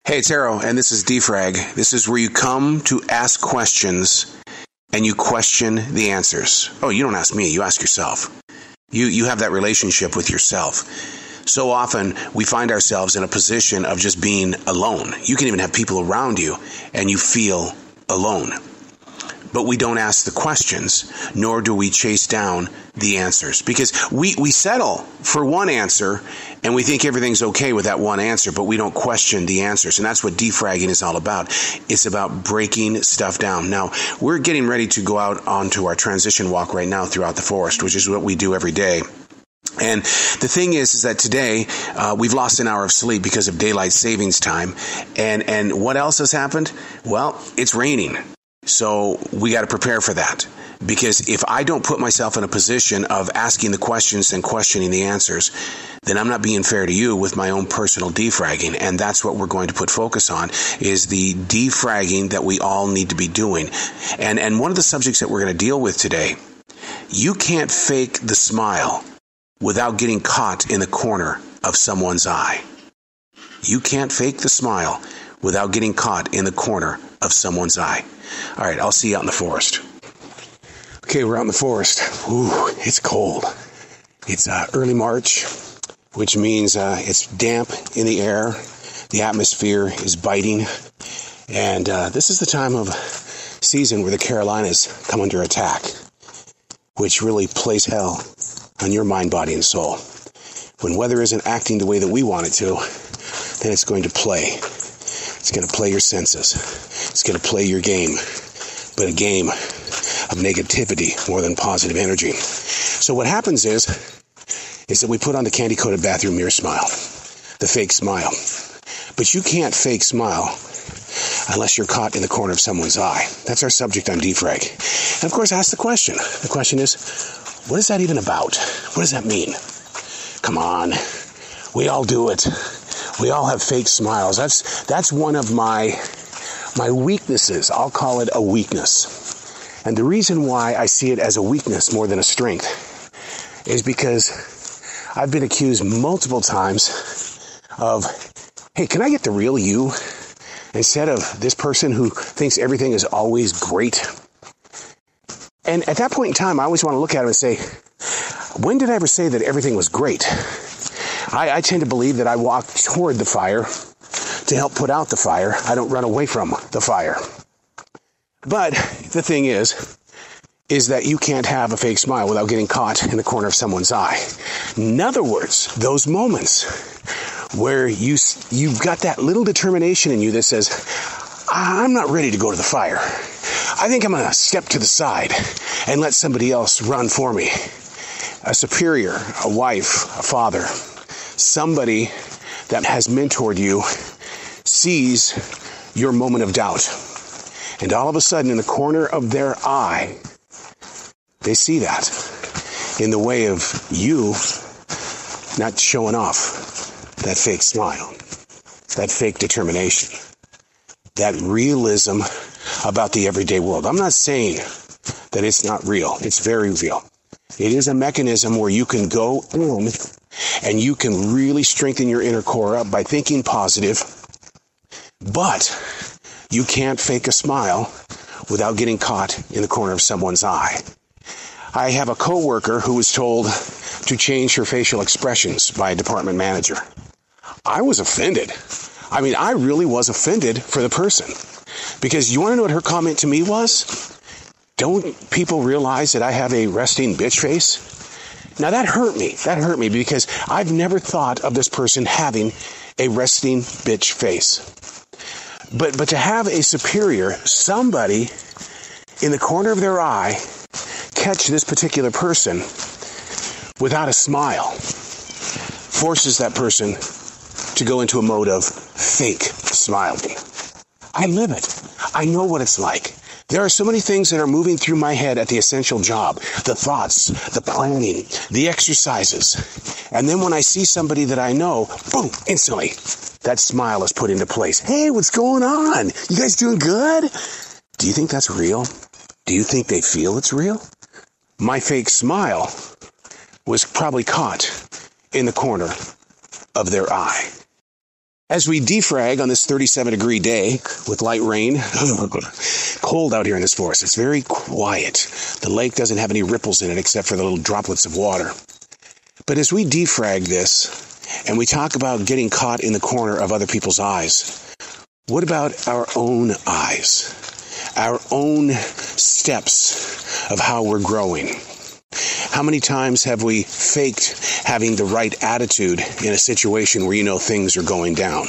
Hey, it's Arrow, and this is Frag. This is where you come to ask questions and you question the answers. Oh, you don't ask me, you ask yourself. You have that relationship with yourself. So often we find ourselves in a position of just being alone. You can even have people around you and you feel alone. But we don't ask the questions, nor do we chase down the answers. Because we settle for one answer, and we think everything's okay with that one answer, but we don't question the answers. And that's what defragging is all about. It's about breaking stuff down. Now, we're getting ready to go out onto our transition walk right now throughout the forest, which is what we do every day. And the thing is that today we've lost an hour of sleep because of daylight savings time. And what else has happened? Well, it's raining. So we got to prepare for that, because if I don't put myself in a position of asking the questions and questioning the answers, then I'm not being fair to you with my own personal defragging. And that's what we're going to put focus on, is the defragging that we all need to be doing. And one of the subjects that we're going to deal with today, you can't fake the smile without getting caught in the corner of someone's eye. You can't fake the smile without getting caught in the corner of someone's eye. All right, I'll see you out in the forest. Okay, we're out in the forest. Ooh, it's cold. It's early March, which means it's damp in the air. The atmosphere is biting. And this is the time of season where the Carolinas come under attack, which really plays hell on your mind, body, and soul. When weather isn't acting the way that we want it to, then it's going to play. It's going to play your senses. It's going to play your game, but a game of negativity more than positive energy. So what happens is that we put on the candy-coated bathroom mirror smile, the fake smile. But you can't fake smile unless you're caught in the corner of someone's eye. That's our subject on Defrag. And of course, ask the question. The question is, what is that even about? What does that mean? Come on, we all do it. We all have fake smiles. That's one of my weaknesses. I'll call it a weakness. And the reason why I see it as a weakness more than a strength is because I've been accused multiple times of, hey, can I get the real you instead of this person who thinks everything is always great? And at that point in time, I always want to look at him and say, when did I ever say that everything was great? I tend to believe that I walk toward the fire to help put out the fire. I don't run away from the fire. But the thing is that you can't have a fake smile without getting caught in the corner of someone's eye. In other words, those moments where you've got that little determination in you that says, I'm not ready to go to the fire. I think I'm going to step to the side and let somebody else run for me. A superior, a wife, a father, somebody that has mentored you sees your moment of doubt. And all of a sudden, in the corner of their eye, they see that in the way of you not showing off that fake smile, that fake determination, that realism about the everyday world. I'm not saying that it's not real. It's very real. It is a mechanism where you can go in and you can really strengthen your inner core up by thinking positive, but you can't fake a smile without getting caught in the corner of someone's eye. I have a coworker who was told to change her facial expressions by a department manager. I was offended. I mean, I really was offended for the person. Because you want to know what her comment to me was? Don't people realize that I have a resting bitch face? Now that hurt me. That hurt me because I've never thought of this person having a resting bitch face. But to have a superior, somebody in the corner of their eye, catch this particular person without a smile, forces that person to go into a mode of fake smiling. I live it. I know what it's like. There are so many things that are moving through my head at the essential job, the thoughts, the planning, the exercises. And then when I see somebody that I know, boom, instantly, that smile is put into place. Hey, what's going on? You guys doing good? Do you think that's real? Do you think they feel it's real? My fake smile was probably caught in the corner of their eye. As we defrag on this 37-degree day with light rain, cold out here in this forest. It's very quiet. The lake doesn't have any ripples in it except for the little droplets of water. But as we defrag this, and we talk about getting caught in the corner of other people's eyes, what about our own eyes? Our own steps of how we're growing? How many times have we faked having the right attitude in a situation where you know things are going down?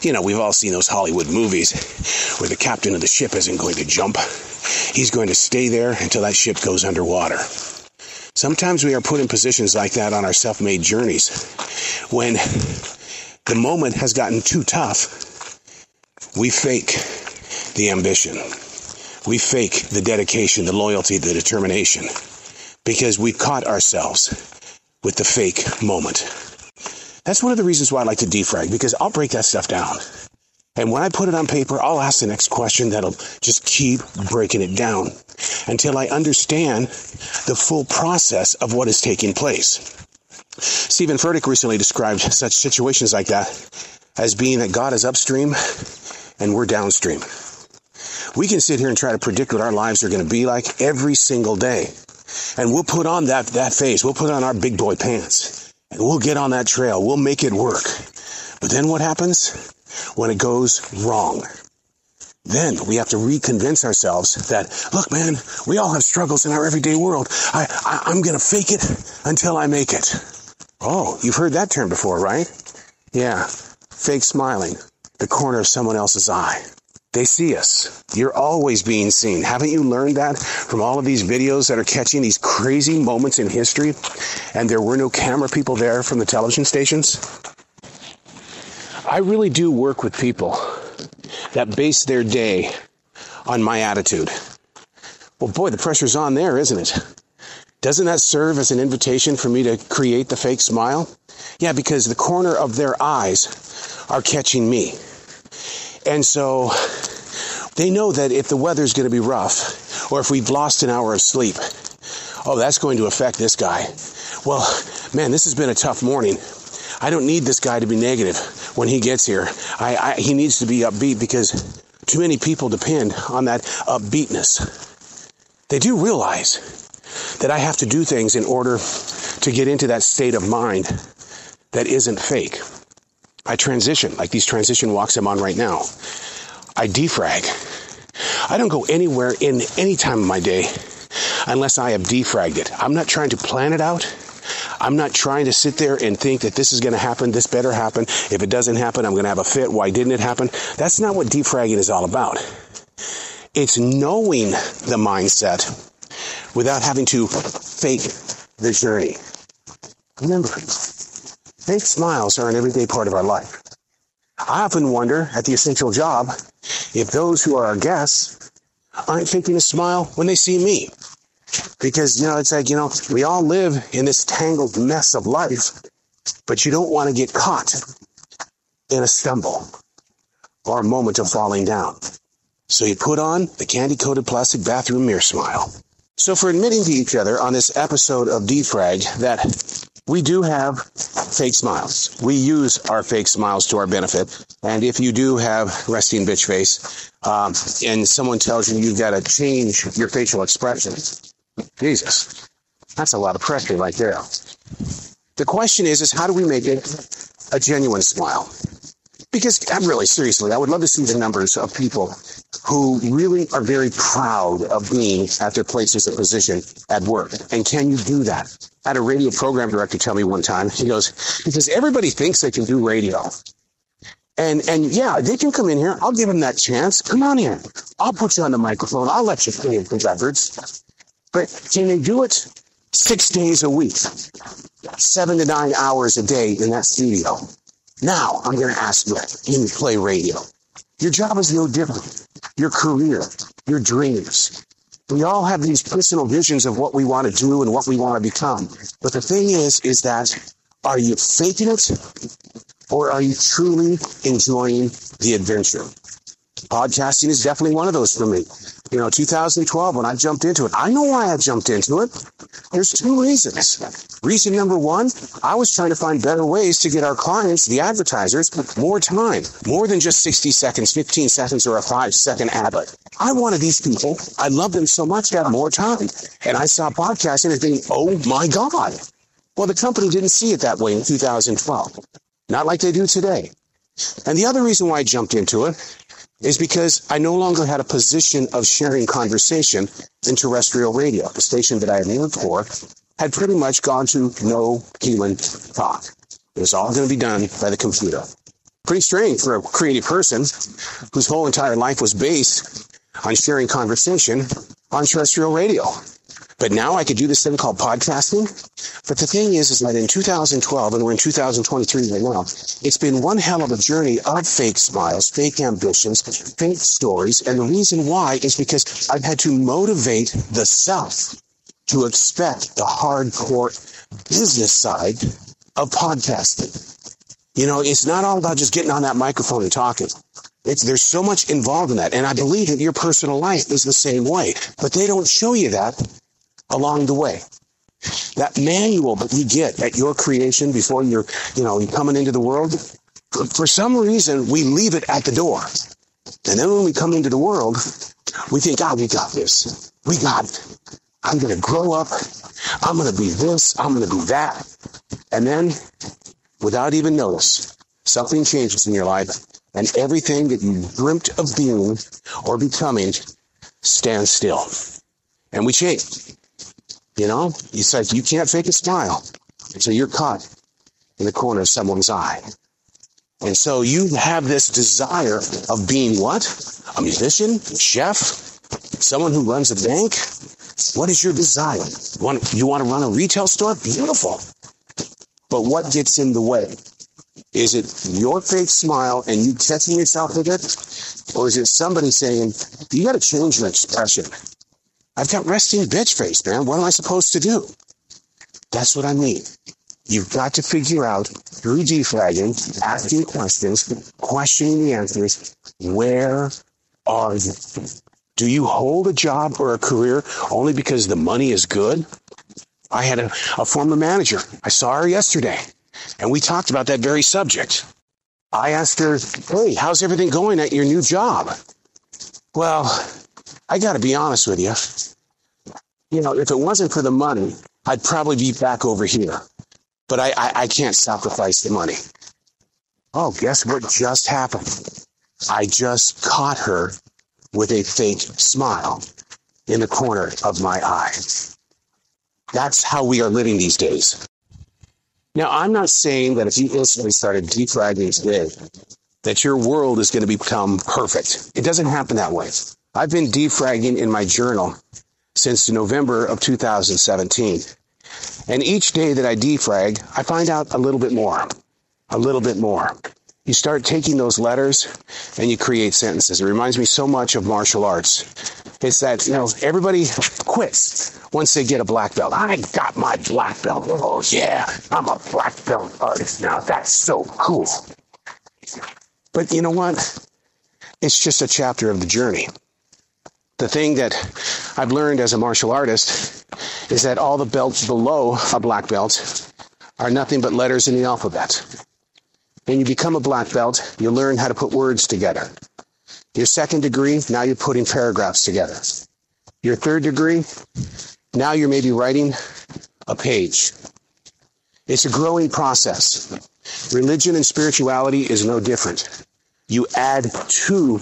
You know, we've all seen those Hollywood movies where the captain of the ship isn't going to jump. He's going to stay there until that ship goes underwater. Sometimes we are put in positions like that on our self-made journeys. When the moment has gotten too tough, we fake the ambition. We fake the dedication, the loyalty, the determination. Because we've caught ourselves with the fake moment. That's one of the reasons why I like to defrag, because I'll break that stuff down. And when I put it on paper, I'll ask the next question that'll just keep breaking it down until I understand the full process of what is taking place. Stephen Furtick recently described such situations like that as being that God is upstream and we're downstream. We can sit here and try to predict what our lives are going to be like every single day. And we'll put on that face. We'll put on our big boy pants. And we'll get on that trail. We'll make it work. But then what happens? When it goes wrong. Then we have to reconvince ourselves that, look, man, we all have struggles in our everyday world. I'm going to fake it until I make it. Oh, you've heard that term before, right? Yeah. Fake smiling. The corner of someone else's eye. They see us. You're always being seen. Haven't you learned that from all of these videos that are catching these crazy moments in history? And there were no camera people there from the television stations? I really do work with people that base their day on my attitude. Well, boy, the pressure's on there, isn't it? Doesn't that serve as an invitation for me to create the fake smile? Yeah, because the corner of their eyes are catching me. And so they know that if the weather's going to be rough, or if we've lost an hour of sleep, oh, that's going to affect this guy. Well, man, this has been a tough morning. I don't need this guy to be negative when he gets here. He needs to be upbeat because too many people depend on that upbeatness. They do realize that I have to do things in order to get into that state of mind that isn't fake. I transition, like these transition walks I'm on right now. I defrag. I don't go anywhere in any time of my day unless I have defragged it. I'm not trying to plan it out. I'm not trying to sit there and think that this is going to happen, this better happen. If it doesn't happen, I'm going to have a fit. Why didn't it happen? That's not what defragging is all about. It's knowing the mindset without having to fake the journey. Remember, fake smiles are an everyday part of our life. I often wonder at the essential job if those who are our guests aren't faking a smile when they see me. Because, it's like, we all live in this tangled mess of life, but you don't want to get caught in a stumble or a moment of falling down. So you put on the candy-coated plastic bathroom mirror smile. So for admitting to each other on this episode of Defrag that we do have fake smiles. We use our fake smiles to our benefit. And if you do have resting bitch face, and someone tells you you've got to change your facial expressions, Jesus, that's a lot of pressure right there. The question is how do we make it a genuine smile? Because really, seriously, I would love to see the numbers of people who really are very proud of being at their places of position at work. And can you do that? I had a radio program director tell me one time, he goes, because everybody thinks they can do radio. And yeah, they can come in here. I'll give them that chance. Come on in. I'll put you on the microphone. I'll let you play the records. But can they do it 6 days a week, 7 to 9 hours a day in that studio? Now, I'm going to ask you, can you play radio? Your job is no different. Your career, your dreams. We all have these personal visions of what we want to do and what we want to become. But the thing is that are you faking it or are you truly enjoying the adventure? Podcasting is definitely one of those for me. 2012, when I jumped into it, I know why I jumped into it. There's two reasons. Reason number one, I was trying to find better ways to get our clients, the advertisers, more time, more than just 60 seconds, 15 seconds, or a 5-second ad. I wanted these people, I love them so much to have more time. And I saw podcasting as being, oh my God. Well, the company didn't see it that way in 2012. Not like they do today. And the other reason why I jumped into it is because I no longer had a position of sharing conversation in terrestrial radio. The station that I had worked for had pretty much gone to no human talk. It was all going to be done by the computer. Pretty strange for a creative person whose whole entire life was based on sharing conversation on terrestrial radio. But now I could do this thing called podcasting. But the thing is that in 2012, and we're in 2023 right now, it's been one hell of a journey of fake smiles, fake ambitions, fake stories. And the reason why is because I've had to motivate the self to expect the hardcore business side of podcasting. It's not all about just getting on that microphone and talking. There's so much involved in that. And I believe that your personal life is the same way. But they don't show you that along the way. That manual that you get at your creation before you're coming into the world, for some reason, we leave it at the door. And then when we come into the world, we think, we got this. We got it. I'm going to grow up. I'm going to be this. I'm going to be that. And then, without even notice, something changes in your life, and everything that you dreamt of being or becoming stands still. And we change. It's like you can't fake a smile until you're caught in the corner of someone's eye. And so you have this desire of being what? A musician? A chef? Someone who runs a bank? What is your desire? You want to run a retail store? Beautiful. But what gets in the way? Is it your fake smile and you catching yourself with it? Or is it somebody saying, you got to change your expression? I've got resting bitch face, man. What am I supposed to do? That's what I mean. You've got to figure out through defragging, asking questions, questioning the answers. Where are you? Do you hold a job or a career only because the money is good? I had a former manager. I saw her yesterday, and we talked about that very subject. I asked her, hey, how's everything going at your new job? Well, I got to be honest with you. If it wasn't for the money, I'd probably be back over here. But I can't sacrifice the money. Oh, guess what just happened? I just caught her with a fake smile in the corner of my eye. That's how we are living these days. Now, I'm not saying that if you instantly started defragging today, that your world is going to become perfect. It doesn't happen that way. I've been defragging in my journal since November of 2017. And each day that I defrag, I find out a little bit more. A little bit more. You start taking those letters and you create sentences. It reminds me so much of martial arts. It's that, everybody quits once they get a black belt. I got my black belt. Oh, yeah, I'm a black belt artist now. That's so cool. But you know what? It's just a chapter of the journey. The thing that I've learned as a martial artist is that all the belts below a black belt are nothing but letters in the alphabet. When you become a black belt, you learn how to put words together. Your second degree, now you're putting paragraphs together. Your third degree, now you're maybe writing a page. It's a growing process. Religion and spirituality is no different. You add to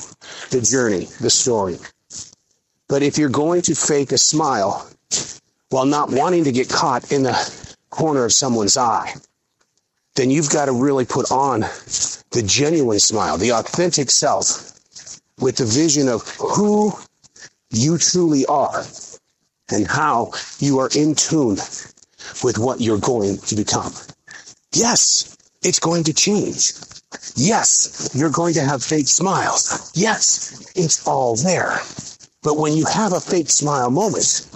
the journey, the story. But if you're going to fake a smile while not wanting to get caught in the corner of someone's eye, then you've got to really put on the genuine smile, the authentic self, with the vision of who you truly are and how you are in tune with what you're going to become. Yes, it's going to change. Yes, you're going to have fake smiles. Yes, it's all there. But when you have a fake smile moment,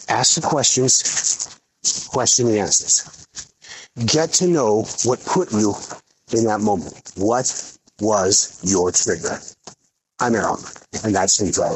ask the questions, question the answers. Get to know what put you in that moment. What was your trigger? I'm Errol, and that's Intro.